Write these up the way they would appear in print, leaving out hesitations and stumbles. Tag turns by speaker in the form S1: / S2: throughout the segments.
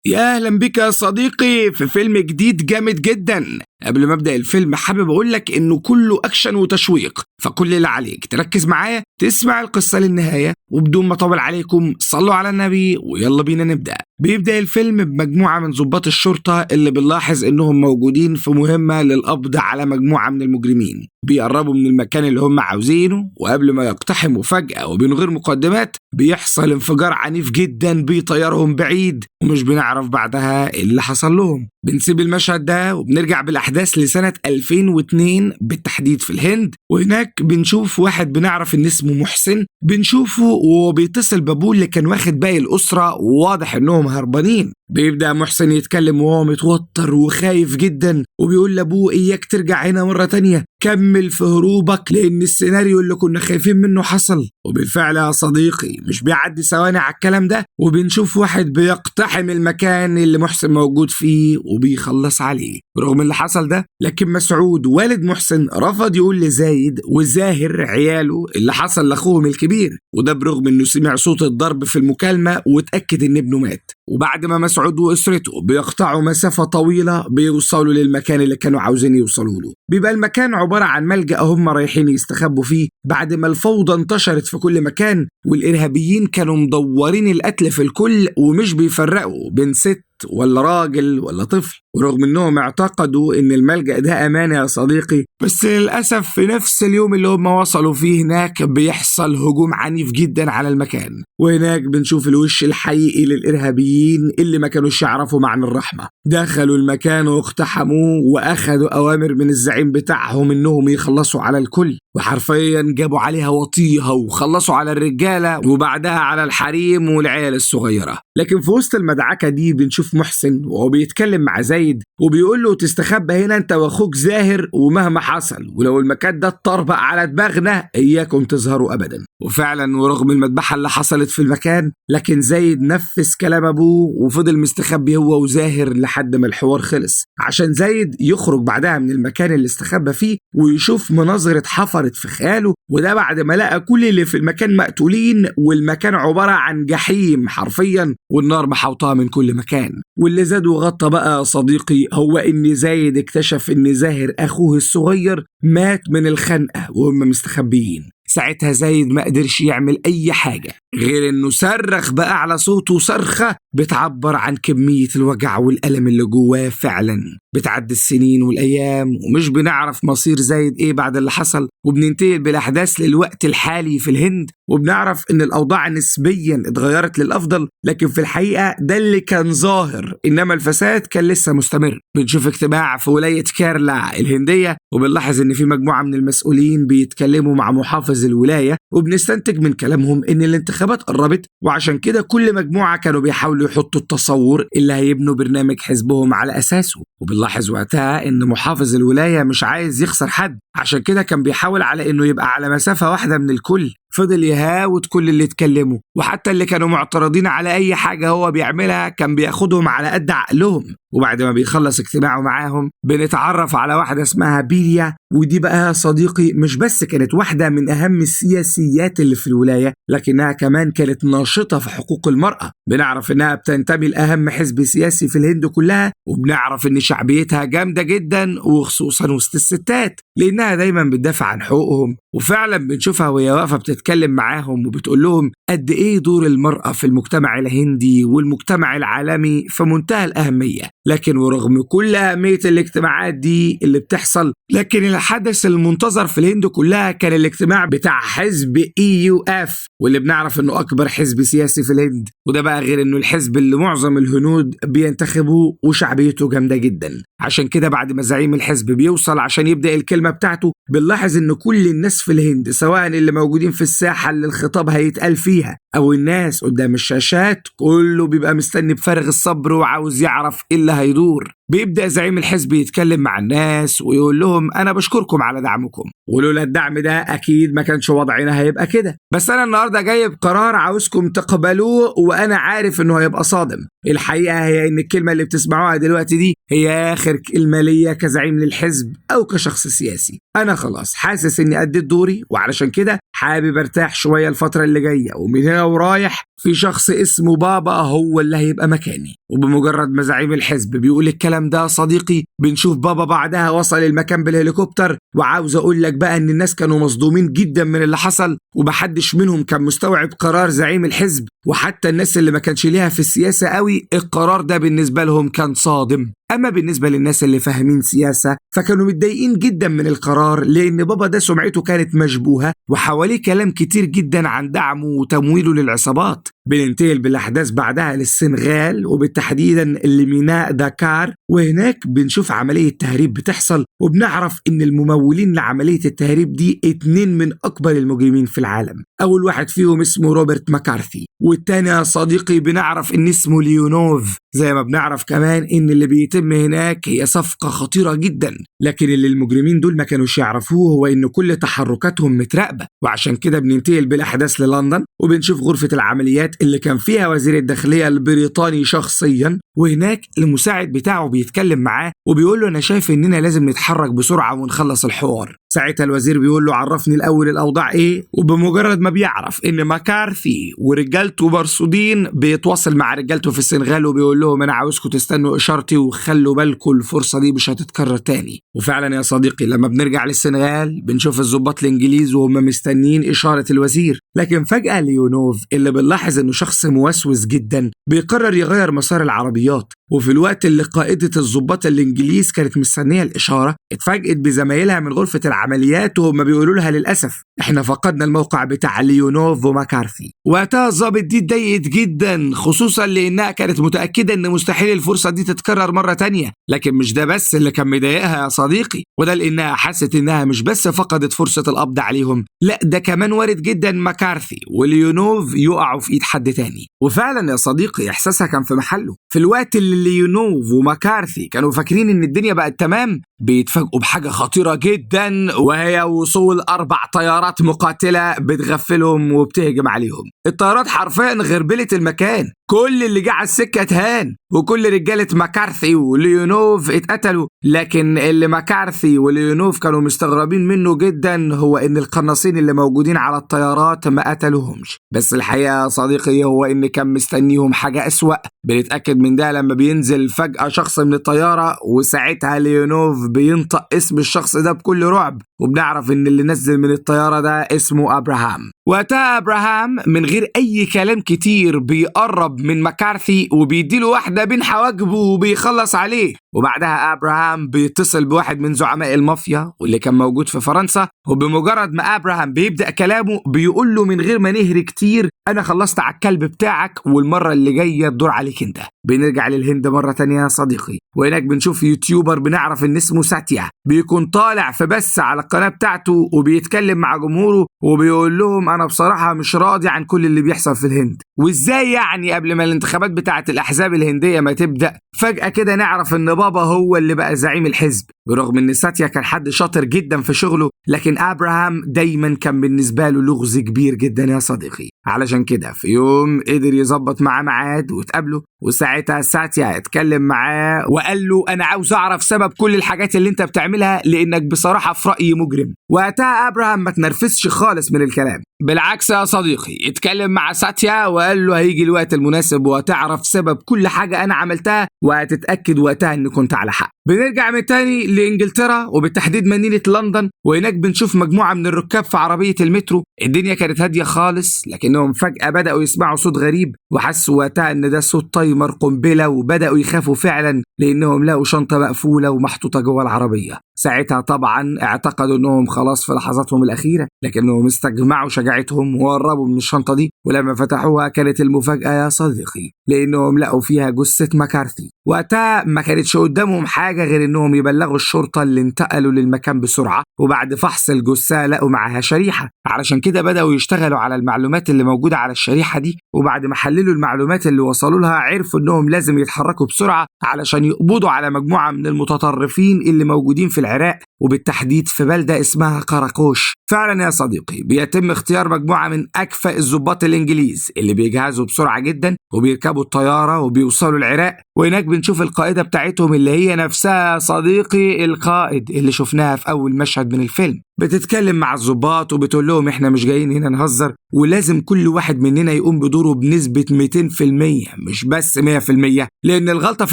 S1: يا أهلا بك يا صديقي في فيلم جديد جامد جدا. قبل ما أبدأ الفيلم حابب أقولك إنه كله أكشن وتشويق، فكل اللي عليك تركز معايا تسمع القصة للنهاية، وبدون ما أطول عليكم صلوا على النبي ويلا بينا نبدأ. بيبدأ الفيلم بمجموعة من ضباط الشرطة اللي بنلاحظ إنهم موجودين في مهمة للقبض على مجموعة من المجرمين. بيقربوا من المكان اللي هم عاوزينه، وقبل ما يقتحموا فجأة ومن غير مقدمات بيحصل انفجار عنيف جدا بيطيرهم بعيد، ومش بنعرف بعدها إيه اللي حصل لهم. بنسيب المشهد ده وبنرجع بالأحداث لسنة 2002 بالتحديد في الهند، وهناك بنشوف واحد بنعرف إن اسمه محسن، بنشوفه وهو بيتصل بابوه اللي كان واخد باقي الأسرة وواضح إنهم هربانين. بيبدأ محسن يتكلم وهو متوتر وخايف جدا، وبيقول لأبوه إياك ترجع هنا مرة تانية، كمل في هروبك لأن السيناريو اللي كنا خايفين منه حصل. وبالفعل يا صديقي مش بيعدي ثواني على الكلام ده وبنشوف واحد بيقتحم المكان اللي محسن موجود فيه وبيخلص عليه. رغم اللي حصل ده لكن مسعود والد محسن رفض يقول لزايد وزاهر عياله اللي حصل لأخوهم الكبير، وده برغم إنه سمع صوت الضرب في المكالمة واتأكد إن ابنه مات. وبعد ما مسعود وأسرته بيقطعوا مسافة طويلة بيوصلوا للمكان اللي كانوا عاوزين يوصلوا له. بيبقى المكان عبارة عن ملجأ هم رايحين يستخبوا فيه بعد ما الفوضى انتشرت في كل مكان، والإرهابيين كانوا مدورين القتل في الكل ومش بيفرقوا بين ست ولا راجل ولا طفل. ورغم انهم اعتقدوا ان الملجأ ده امان يا صديقي، بس للأسف في نفس اليوم اللي هم وصلوا فيه هناك بيحصل هجوم عنيف جدا على المكان، وهناك بنشوف الوش الحقيقي للإرهابيين اللي ما كانوش يعرفوا معنى الرحمة. دخلوا المكان واقتحموه واخدوا اوامر من الزعيم بتاعهم انهم يخلصوا على الكل، وحرفيا جابوا عليها وطيها وخلصوا على الرجالة وبعدها على الحريم والعيال الصغيرة. لكن في وسط المدعكة دي بنشوف محسن وهو بيتكلم مع زايد وبيقول له تستخبى هنا انت واخوك زاهر ومهما حصل، ولو المكان ده اتطربق على دماغنا اياكم تظهروا ابدا. وفعلا ورغم المذبحة اللي حصلت في المكان لكن زايد نفذ كلام ابوه وفضل مستخبي هو وزاهر لحد ما الحوار خلص، عشان زايد يخرج بعدها من المكان اللي استخبى فيه ويشوف مناظر اتحفرت في خياله، وده بعد ما لقى كل اللي في المكان مقتولين والمكان عبارة عن جحيم حرفيا والنار محوطاه من كل مكان. واللي زاد وغطى بقى يا صديقي هو ان زايد اكتشف ان زاهر اخوه الصغير مات من الخنقة وهم مستخبيين. ساعتها زايد ما قدرش يعمل أي حاجة غير إنه صرخ بأعلى صوته صرخة بتعبر عن كمية الوجع والألم اللي جواه. فعلا بتعدي السنين والأيام ومش بنعرف مصير زايد إيه بعد اللي حصل، وبننتقل بالأحداث للوقت الحالي في الهند وبنعرف إن الأوضاع نسبيا اتغيرت للأفضل، لكن في الحقيقة ده اللي كان ظاهر، إنما الفساد كان لسه مستمر. بنشوف اجتماع في ولاية كيرلا الهندية وبنلاحظ إن في مجموعة من المسؤولين بيتكلموا مع محافظ الولاية، وبنستنتج من كلامهم إن الانتخابات قربت، وعشان كده كل مجموعة كانوا بيحاولوا يحطوا التصور اللي هيبنوا برنامج حزبهم على أساسه. وبنلاحظ وقتها إن محافظ الولاية مش عايز يخسر حد، عشان كده كان بيحاول على إنه يبقى على مسافة واحدة من الكل. فضل يهاوت كل اللي اتكلموا، وحتى اللي كانوا معترضين على أي حاجة هو بيعملها كان بياخدهم على قد عقلهم. وبعد ما بيخلص اجتماعه معاهم بنتعرف على واحدة اسمها بيليا، ودي بقى يا صديقي مش بس كانت واحدة من أهم السياسيات اللي في الولاية، لكنها كمان كانت ناشطة في حقوق المرأة. بنعرف إنها بتنتمي لأهم حزب سياسي في الهند كلها، وبنعرف إن شعبيتها جامدة جدا وخصوصا وسط الستات لأنها دايما بتدافع عن حقوقهم. وفعلا بنشوفها وهي واقفة بتتكلم معاهم وبتقول لهم قد إيه دور المرأة في المجتمع الهندي والمجتمع العالمي في منتهى الأهمية. لكن ورغم كل أهمية الاجتماعات دي اللي بتحصل، لكن الحدث المنتظر في الهند كلها كان الاجتماع بتاع حزب EUF، واللي بنعرف إنه أكبر حزب سياسي في الهند، وده بقى غير إنه الحزب اللي معظم الهنود بينتخبوه وشعبيته جامدة جدا. عشان كده بعد ما زعيم الحزب بيوصل عشان يبدأ الكلمة بتاعته بنلاحظ إن كل الناس في الهند سواء اللي موجودين في الساحة اللي الخطاب هيتقال فيها أو الناس قدام الشاشات كله بيبقى مستني بفارغ الصبر وعاوز يعرف إيه اللي هيدور. بيبدأ زعيم الحزب يتكلم مع الناس ويقول لهم أنا بشكركم على دعمكم، ولولا الدعم ده أكيد ما كانش وضعنا هيبقى كده، بس أنا النهاردة جايب قرار عاوزكم تقبلوه وأنا عارف إنه هيبقى صادم. الحقيقة هي إن الكلمة اللي بتسمعوها دلوقتي دي هي آخر كلمة ليا كزعيم للحزب أو كشخص سياسي. أنا خلاص حاسس إني أديت دوري، وعلشان كده حابب ارتاح شوية الفترة اللي جاية، ومن هنا ورايح في شخص اسمه بابا هو اللي هيبقى مكاني. وبمجرد ما زعيم الحزب بيقول الكلام ده صديقي بنشوف بابا بعدها وصل المكان بالهليكوبتر. وعاوز اقول لك بقى ان الناس كانوا مصدومين جدا من اللي حصل، ومحدش منهم كان مستوعب قرار زعيم الحزب، وحتى الناس اللي ما كانش ليها في السياسة قوي القرار ده بالنسبة لهم كان صادم. أما بالنسبة للناس اللي فاهمين سياسة فكانوا متضايقين جدا من القرار، لأن بابا ده سمعته كانت مشبوهة وحواليه كلام كتير جدا عن دعمه وتمويله للعصابات. بننتقل بالأحداث بعدها للسنغال، وبالتحديدا لميناء داكار، وهناك بنشوف عملية تهريب بتحصل، وبنعرف إن الممولين لعملية التهريب دي 2 من أكبر المجرمين في العالم. أول واحد فيهم اسمه روبرت ماكارثي، والتاني يا صديقي بنعرف إن اسمه ليونوف. زي ما بنعرف كمان إن اللي بيتم هناك هي صفقة خطيرة جدا، لكن اللي المجرمين دول ما كانوش يعرفوه هو إن كل تحركاتهم متراقبة. وعشان كده بننتقل بالأحداث للندن، وبنشوف غرفة العمليات اللي كان فيها وزير الداخلية البريطاني شخصيا، وهناك المساعد بتاعه بيتكلم معاه وبيقول له أنا شايف إننا لازم نتحرك بسرعة ونخلص الحوار. ساعتها الوزير بيقول له عرفني الأول الأوضاع إيه، وبمجرد ما بيعرف إن ماكارثي ورجالته مرصودين بيتواصل مع رجالته في السنغال وبيقول لهم أنا عاوزكم تستنوا إشارتي وخلوا بالكم الفرصة دي مش هتتكرر تاني. وفعلا يا صديقي لما بنرجع للسنغال بنشوف الضباط الإنجليز وهم مستنيين إشارة الوزير، لكن فجأة ليونوف اللي بنلاحظ إنه شخص موسوس جدا بيقرر يغير مسار العربيات. وفي الوقت اللي قائدة الضباط الإنجليز كانت مستنية الإشارة اتفاجئت بزمايلها من غرفة العمليات وهم بيقولوا لها للأسف احنا فقدنا الموقع بتاع ليونوف وماكارثي. وقتها الضابط دي اتضايقت جدا، خصوصا لأنها كانت متأكدة إن مستحيل الفرصة دي تتكرر مرة تانية. لكن مش ده بس اللي كان مضايقها يا صديقي، وده لأنها حست إنها مش بس فقدت فرصة القبض عليهم، لا ده كمان وارد جدا ماكارثي وليونوف يقعوا في إيد حد تاني. وفعلا يا صديقي إحساسها كان في محله. في الوقت اللي ليونوف وماكارثي كانوا فاكرين إن الدنيا بقت تمام بيتفاجئوا بحاجة خطيرة جدا، وهي وصول 4 طيارات مقاتلة بتغفلهم وبتهجم عليهم. الطيارات حرفيا غربلت المكان، كل اللي جه على السكة اتهان، وكل رجالة ماكارثي وليونوف اتقتلوا. لكن اللي ماكارثي وليونوف كانوا مستغربين منه جدا هو ان القناصين اللي موجودين على الطيارات ما قتلوهمش، بس الحقيقة يا صديقي هو ان كان مستنيهم حاجة اسوأ. بنتأكد من ده لما بينزل فجأة شخص من الطيارة، وساعتها ليونوف بينطق اسم الشخص ده بكل رعب، وبنعرف ان اللي نزل من الطيارة ده اسمه أبراهام. وقتها أبراهام من غير اي كلام كتير بيقرب من ماكارثي وبيديله واحدة بين حواجبه وبيخلص عليه. وبعدها أبراهام بيتصل بواحد من زعماء المافيا واللي كان موجود في فرنسا، وبمجرد ما أبراهام بيبدأ كلامه بيقول له من غير ما نهري كتير أنا خلصت على الكلب بتاعك والمرة اللي جاية الدور عليك انت. بنرجع للهند مرة تانية يا صديقي، وهناك بنشوف يوتيوبر بنعرف ان اسمه ساتيا بيكون طالع في بث على القناة بتاعته وبيتكلم مع جمهوره وبيقول لهم انا بصراحة مش راضي عن كل اللي بيحصل في الهند، وازاي يعني قبل ما الانتخابات بتاعة الاحزاب الهندية ما تبدأ فجأة كده نعرف ان بابا هو اللي بقى زعيم الحزب. برغم ان ساتيا كان حد شاطر جدا في شغله، لكن أبراهام دايما كان بالنسبة له لغز كبير جدا يا صديقي. علشان كده في يوم قدر يظبط معاه ميعاد وتقابله، وساعتها ساتيا اتكلم معاه وقال له انا عاوز اعرف سبب كل الحاجات اللي انت بتعملها لانك بصراحة في رأيي مجرم. وقتها أبراهام ما تنرفزش خالص من الكلام، بالعكس يا صديقي اتكلم مع ساتيا وقال له هيجي الوقت المناسب وهتعرف سبب كل حاجة انا عملتها وهتتأكد وقتها ان كنت على حق. بنرجع من تاني لإنجلترا وبالتحديد مدينة لندن، وهناك بنشوف مجموعة من الركاب في عربية المترو. الدنيا كانت هادية خالص، لكنهم فجأة بدأوا يسمعوا صوت غريب وحسوا وقتها ان ده صوت تايمر قنبلة، وبدأوا يخافوا فعلا لانهم لقوا شنطة مقفولة ومحطوطة جوه العربية. ساعتها طبعا اعتقدوا انهم خلاص في لحظاتهم الأخيرة، لكنهم استجمعوا شجاعتهم وقربوا من الشنطة دي ولما فتحوها كانت المفاجأة يا صديقي، لأنهم لقوا فيها جثة مكارثي. وقتها ما كانتش قدامهم حاجة غير إنهم يبلغوا الشرطة اللي انتقلوا للمكان بسرعة، وبعد فحص الجثة لقوا معاها شريحة. علشان كده بدأوا يشتغلوا على المعلومات اللي موجودة على الشريحة دي، وبعد ما حللوا المعلومات اللي وصلوا لها عرفوا إنهم لازم يتحركوا بسرعة علشان يقبضوا على مجموعة من المتطرفين اللي موجودين في العراق، وبالتحديد في بلدة اسمها قراقوش. فعلا يا صديقي بيتم اختيار مجموعة من أكفأ الضباط الإنجليز اللي بيجهزوا بسرعة جدا وبيركبوا الطيارة وبيوصلوا العراق، وهناك بنشوف القائدة بتاعتهم اللي هي نفسها صديقي القائد اللي شفناها في أول مشهد من الفيلم، بتتكلم مع الضباط وبتقول لهم احنا مش جايين هنا نهزر، ولازم كل واحد مننا يقوم بدوره بنسبة 200% مش بس 100%، لأن الغلطة في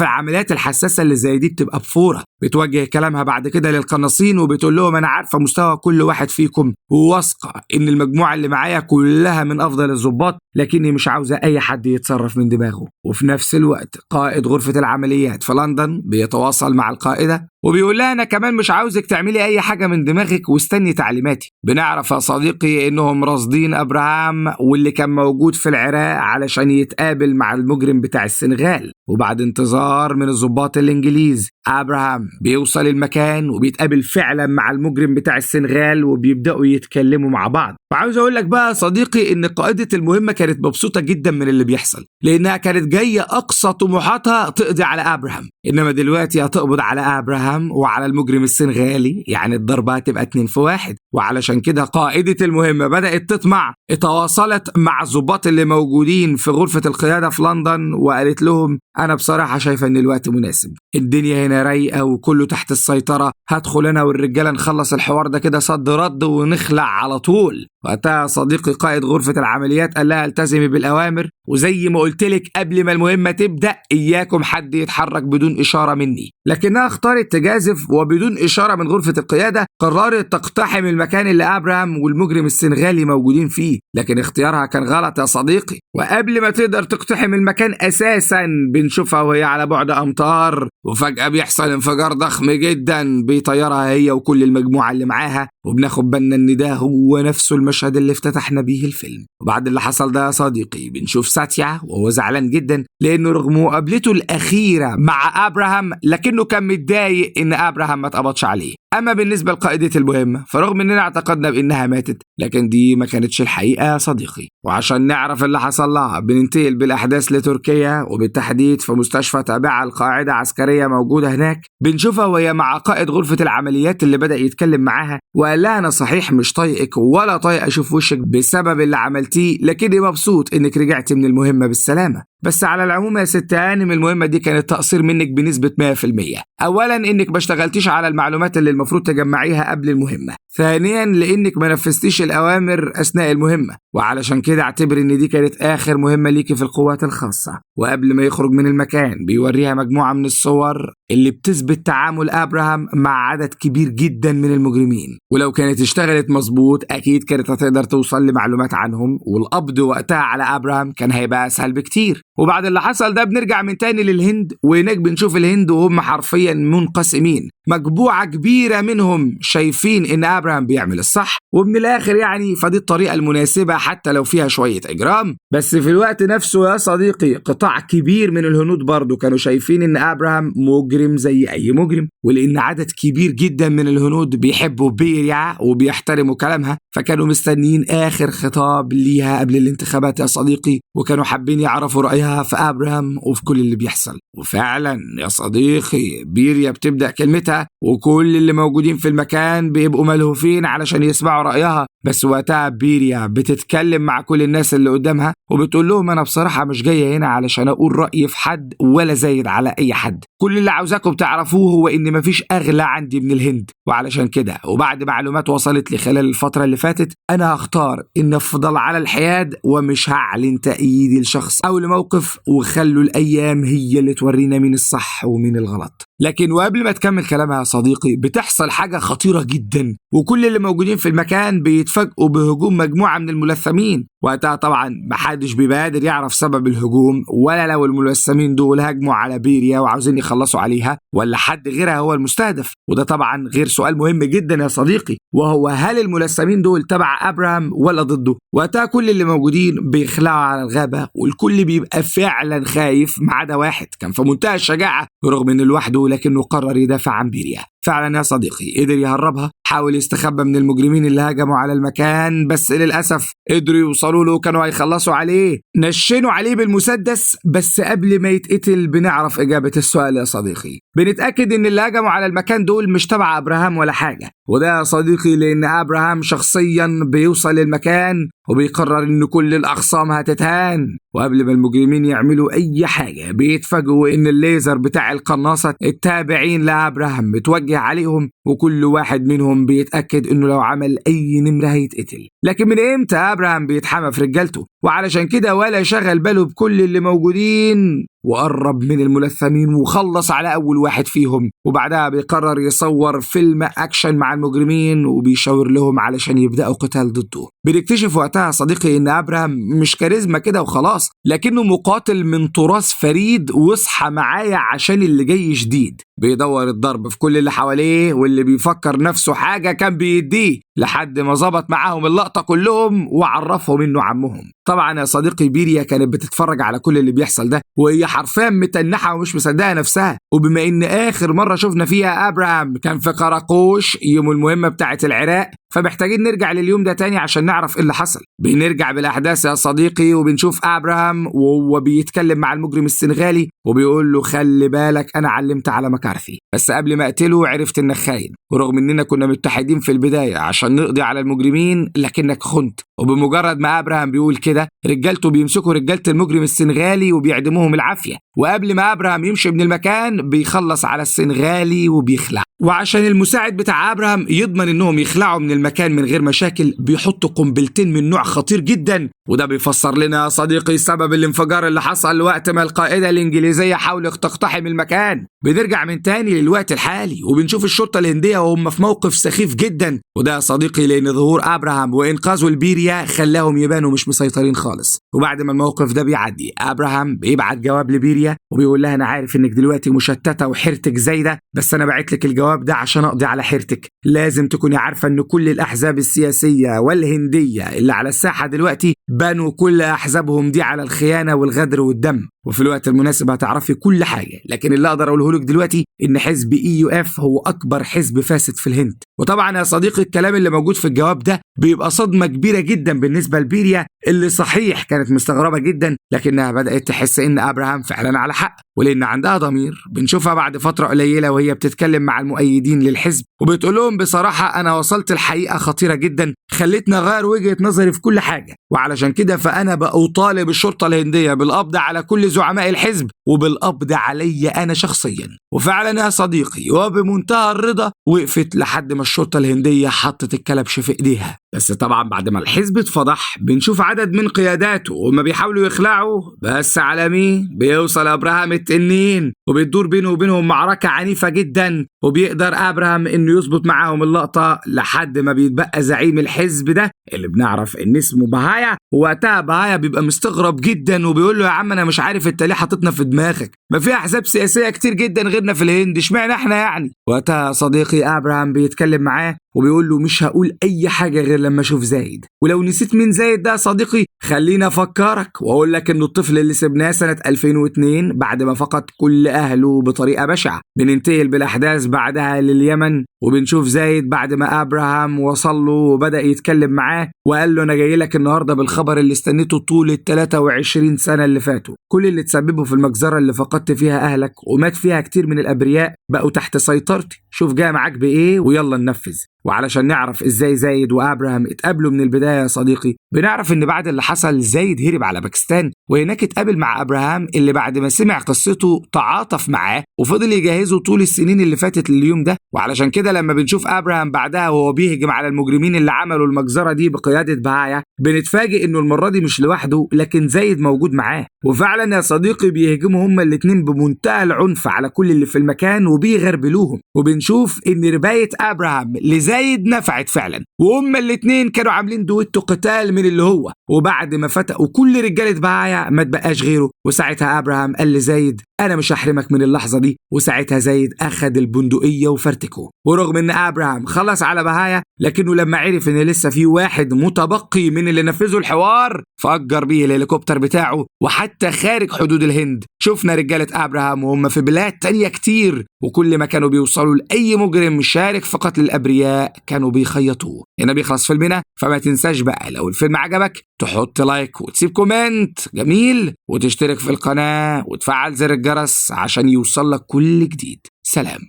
S1: العمليات الحساسة اللي زي دي بتبقى بفورة. بتوجه كلامها بعد كده للقناصين وبتقول لهم أنا عارفة مستوى كل واحد فيكم وواثقة إن المجموعة اللي معايا كلها من أفضل الضباط، لكني مش عاوزة أي حد يتصرف من دماغه. وفي نفس الوقت قائد غرفة العمليات في لندن بيتواصل مع القائدة وبيقول لها أنا كمان مش عاوزك تعملي أي حاجة من دماغك واستني تعليماتي. بنعرف يا صديقي إنهم راصدين أبراهام واللي كان موجود في العراق علشان يتقابل مع المجرم بتاع السنغال، وبعد انتظار من الضباط الإنجليز أبراهام بيوصل المكان وبيتقابل فعلا مع المجرم بتاع السنغال وبيبدأوا يتكلموا مع بعض. وعاوز أقول لك بقى يا صديقي إن قائدة المهمة كانت مبسوطة جدا من اللي بيحصل، لأنها كانت جاية أقصى طموحاتها تقضي على أبراهام، إنما دلوقتي هتقبض على أبراهام وعلى المجرم السنغالي، يعني الضربة هتبقى 2 في 1. وعلشان كده قائدة المهمة بدأت تطمع، اتواصلت مع الضباط اللي موجودين في غرفة القيادة في لندن وقالت لهم أنا بصراحة شايفة إن الوقت مناسب، الدنيا هنا رايقة وكله تحت السيطرة، هدخل أنا والرجالة نخلص الحوار ده كده صد رد ونخلع على طول. وقتها صديقي قائد غرفة العمليات قال لها التزمي بالأوامر، وزي ما قلت لك قبل ما المهمة تبدأ إياكم حد يتحرك بدون إشارة مني. لكنها اختارت تجازف وبدون إشارة من غرفة القيادة قررت تقتحم المكان اللي أبراهام والمجرم السنغالي موجودين فيه، لكن اختيارها كان غلط يا صديقي. وقبل ما تقدر تقتحم المكان أساسا بنشوفها وهي على بعد أمتار، وفجأة بيحصل انفجار ضخم جدا بيطيرها هي وكل المجموعة اللي معاها، وبناخد بالنا ان ده هو نفسه المشهد اللي افتتحنا بيه الفيلم. وبعد اللي حصل ده يا صديقي بنشوف ساتيا وهو زعلان جدا لانه رغم مقابلته الاخيره مع ابراهام لكنه كان متضايق ان ابراهام ما اتقبضش عليه. اما بالنسبه لقائده المهمه فرغم اننا اعتقدنا بانها ماتت لكن دي ما كانتش الحقيقه يا صديقي. وعشان نعرف اللي حصل لها بننتقل بالاحداث لتركيا، وبالتحديد في مستشفى تابعه لقاعده عسكريه موجوده هناك. بنشوفها وهي مع قائد غرفه العمليات اللي بدا يتكلم معاها وقال لها انا صحيح مش طايقك ولا طايق اشوف وشك بسبب اللي عملتيه، لكني مبسوط انك رجعتي من المهمه بالسلامه. بس على العموم يا ست هانم المهمه دي كانت تقصير منك بنسبه 100%. اولا انك ما اشتغلتيش على المعلومات اللي المفروض تجمعيها قبل المهمه، ثانيا لانك ما نفذتيش الاوامر اثناء المهمه، وعلشان كده اعتبر ان دي كانت اخر مهمه ليكي في القوات الخاصه. وقبل ما يخرج من المكان بيوريها مجموعه من الصور اللي بتثبت تعامل ابراهام مع عدد كبير جدا من المجرمين، ولو كانت اشتغلت مظبوط اكيد كانت هتقدر توصل لمعلومات عنهم، والقبض وقتها على ابراهام كان هيبقى اسهل بكتير. وبعد اللي حصل ده بنرجع من تاني للهند، وهناك بنشوف الهند وهم حرفيا منقسمين، مجموعة كبيرة منهم شايفين ان ابراهام بيعمل الصح ومن الاخر يعني فدي الطريقة المناسبة حتى لو فيها شوية اجرام. بس في الوقت نفسه يا صديقي قطاع كبير من الهنود برضو كانوا شايفين ان ابراهام مجرم زي اي مجرم، ولان عدد كبير جدا من الهنود بيحبوا بيريا وبيحترموا كلامها فكانوا مستنيين اخر خطاب ليها قبل الانتخابات يا صديقي، وكانوا حابين يعرفوا رأيها في أبراهام وفي كل اللي بيحصل. وفعلا يا صديقي بيريا بتبدأ كلمتها وكل اللي موجودين في المكان بيبقوا ملهوفين علشان يسمعوا رأيها. بس وقتها بيريا بتتكلم مع كل الناس اللي قدامها وبتقول لهم أنا بصراحة مش جاية هنا علشان أقول رأيي في حد ولا زايد على أي حد، كل اللي عاوزاكم تعرفوه هو إن مفيش أغلى عندي من الهند. وعلشان كده وبعد معلومات وصلت لي خلال الفترة اللي فاتت أنا هختار إن أفضل على الحياد ومش هعلن تأييدي لشخص أو لموقف، وخلوا الأيام هي اللي تورينا مين الصح ومين الغلط. لكن وقبل ما تكمل كلامها يا صديقي بتحصل حاجة خطيرة جدا، وكل اللي موجودين في المكان بيتفاجئوا بهجوم مجموعة من الملثمين. وقتها طبعا محدش بيبقى قادر يعرف سبب الهجوم، ولا لو الملثمين دول هجموا على بيريا وعاوزين يخلصوا عليها، ولا حد غيرها هو المستهدف. وده طبعا غير سؤال مهم جدا يا صديقي، وهو هل الملثمين دول تبع ابراهام ولا ضده؟ وقتها كل اللي موجودين بيخلعوا على الغابة، والكل بيبقى فعلا خايف ما عدا واحد كان في منتهى الشجاعة رغم انه لوحده، لكنه قرر يدافع عن بيريا. فعلا يا صديقي قدر يهربها، حاول يستخبى من المجرمين اللي هجموا على المكان، بس للأسف قدروا يوصلوا له وكانوا هيخلصوا عليه، نشنوا عليه بالمسدس. بس قبل ما يتقتل بنعرف إجابة السؤال يا صديقي، بنتأكد إن اللي هجموا على المكان دول مش تبع أبراهام ولا حاجة. وده يا صديقي لأن أبراهام شخصيا بيوصل للمكان وبيقرر إن كل الأخصام هتتهان، وقبل ما المجرمين يعملوا أي حاجة بيتفاجئوا إن الليزر بتاع القناصة التابعين لأبراهام متوجه عليهم، وكل واحد منهم بيتأكد إنه لو عمل أي نمرة هيتقتل. لكن من إمتى أبراهام بيتحمى في رجالته؟ وعلشان كده ولا شغل باله بكل اللي موجودين، وقرب من الملثمين وخلص على أول واحد فيهم، وبعدها بيقرر يصور فيلم أكشن مع المجرمين وبيشاور لهم علشان يبدأوا قتال ضده. بنكتشف وقتها صديقي إن أبراهام مش كاريزما كده وخلاص، لكنه مقاتل من تراث فريد، واصحى معايا عشان اللي جاي جديد. بيدور الضرب في كل اللي حواليه، واللي بيفكر نفسه حاجة كان بيديه، لحد ما ظبط معاهم اللقطة كلهم وعرفهم إنه عمهم. طبعا يا صديقي بيريا كانت بتتفرج على كل اللي بيحصل ده وهي حرفيا متنحة ومش مصدقة نفسها. وبما إن آخر مرة شفنا فيها أبراهام كان في قراقوش يوم المهمة بتاعة العراق، فمحتاجين نرجع لليوم ده تاني عشان نعرف إيه اللي حصل. بنرجع بالأحداث يا صديقي وبنشوف أبراهام وهو بيتكلم مع المجرم السنغالي وبيقول له خلي بالك أنا علمت على مكارثي، بس قبل ما أقتله عرفت إنك خاين، ورغم إننا كنا متحدين في البداية عشان نقضي على المجرمين لكنك خنت. وبمجرد ما أبراهام بيقول كده رجالته بيمسكوا رجالة المجرم السنغالي وبيعدموهم العافية، وقبل ما أبراهام يمشي من المكان بيخلص على السنغالي وبيخلع. وعشان المساعد بتاع أبراهام يضمن إنهم يخلعوا من المكان من غير مشاكل بيحطوا قنبلتين من نوع خطير جدا، وده بيفسر لنا يا صديقي سبب الانفجار اللي حصل وقت ما القائدة الإنجليزية حاولت تقتحم المكان. بنرجع من تاني للوقت الحالي وبنشوف الشرطة الهندية وهم في موقف سخيف جدا، وده يا صديقي لأن ظهور أبراهام وإنقاذه لبيريا خلاهم يبانوا مش مسيطرين خالص. وبعد ما الموقف ده بيعدي أبراهام بيبعت جواب لبيريا وبيقول لها أنا عارف إنك دلوقتي مشتتة وحيرتك زايدة، بس أنا بعت لك الجواب ده عشان أقضي على حيرتك. لازم تكوني عارفة إن كل الأحزاب السياسية والهندية اللي على الساحة دلوقتي بنوا كل أحزابهم دي على الخيانة والغدر والدم، وفي الوقت المناسب هتعرفي كل حاجة. لكن اللي أقدر أقوله لك دلوقتي إن حزب EUF هو أكبر حزب فاسد في الهند. وطبعا يا صديقي الكلام اللي موجود في الجواب ده بيبقى صدمة كبيرة جدا بالنسبة لبيريا، اللي صحيح كانت مستغربة جدا لكنها بدأت تحس إن أبراهام فعلا على حق، ولأن عندها ضمير. بنشوفها بعد فترة قليلة وهي بتتكلم مع المؤيدين للحزب وبتقول لهم بصراحة أنا وصلت لحقيقة خطيرة جدا خلتني أغير وجهة نظري في كل حاجة، وعلشان كده فأنا بأطالب الشرطة الهندية بالقبض على كل زعماء الحزب وبالقبض علي أنا شخصيا. وفعلا يا صديقي وبمنتهى الرضا وقفت لحد ما الشرطة الهندية حطت الكلبش في إيديها. بس طبعا بعد ما الحزب اتفضح بنشوف عدد من قياداته وما بيحاولوا يخلعوا، بس على مين بيوصل أبراهام التنين وبتدور بينه وبينهم معركة عنيفة جدا، وبيقدر أبراهام إنه يظبط معاهم اللقطة لحد ما بيتبقى زعيم الحزب ده اللي بنعرف إن اسمه بهايا. ووقتها بهايا بيبقى مستغرب جدا وبيقول له يا عم أنا مش عارف أنت ليه حاططنا في دماغك، ما في أحزاب سياسية كتير جدا غيرنا في الهند، اشمعنى إحنا يعني؟ وقتها صديقي أبراهام بيتكلم معاه وبيقول له مش هقول أي حاجة غير لما أشوف زايد، ولو نسيت مين زايد ده صديقي خلينا أفكرك وأقول لك إنه الطفل اللي سبناه سنة 2002 بعد ما فقد كل أهله بطريقة بشعة. بننتقل بالأحداث بعدها لليمن وبنشوف زايد بعد ما أبراهام وصل له وبدأ يتكلم معاه وقال له أنا جاي لك النهاردة بالخبر اللي استنيته طول ال 23 سنة اللي فاتوا، كل اللي تسببوا في المجزرة اللي فقدت فيها أهلك ومات فيها كتير من الأبرياء بقوا تحت سيطرتي، شوف جاي معاك بإيه ويلا ننفذ. وعلشان نعرف ازاي زايد وابراهام اتقابلوا من البدايه يا صديقي بنعرف ان بعد اللي حصل زايد هرب على باكستان وهناك اتقابل مع أبراهام اللي بعد ما سمع قصته تعاطف معاه وفضل يجهزه طول السنين اللي فاتت لليوم ده. وعلشان كده لما بنشوف أبراهام بعدها وهو بيهجم على المجرمين اللي عملوا المجزرة دي بقيادة بهايا، بنتفاجئ إنه المرة دي مش لوحده لكن زايد موجود معاه. وفعلا يا صديقي بيهجموا هما الاتنين بمنتهى العنف على كل اللي في المكان وبيغربلوهم، وبنشوف إن رباية أبراهام لزايد نفعت فعلا، وهما الاتنين كانوا عاملين دويتو قتال من اللي هو. وبعد ما فتقوا كل رجالة بهايا ما تبقاش غيره، وساعتها أبراهام قال لزايد أنا مش هحرمك من اللحظة دي. وساعتها زايد أخد البندقية وفرتكه. ورغم إن أبراهام خلص على بهايا، لكنه لما عرف إن لسه في واحد متبقي من اللي نفذوا الحوار فجر بيه الهليكوبتر بتاعه. وحتى خارج حدود الهند شفنا رجالة أبراهام وهم في بلاد تانية كتير، وكل ما كانوا بيوصلوا لأي مجرم شارك في قتل الأبرياء كانوا بيخيطوه. هنا بيخلص فيلمنا، فما تنساش بقى لو الفيلم عجبك تحط لايك وتسيب كومنت جميل وتشترك في القناة وتفعل زر الجرس عشان يوصلك كل جديد. سلام.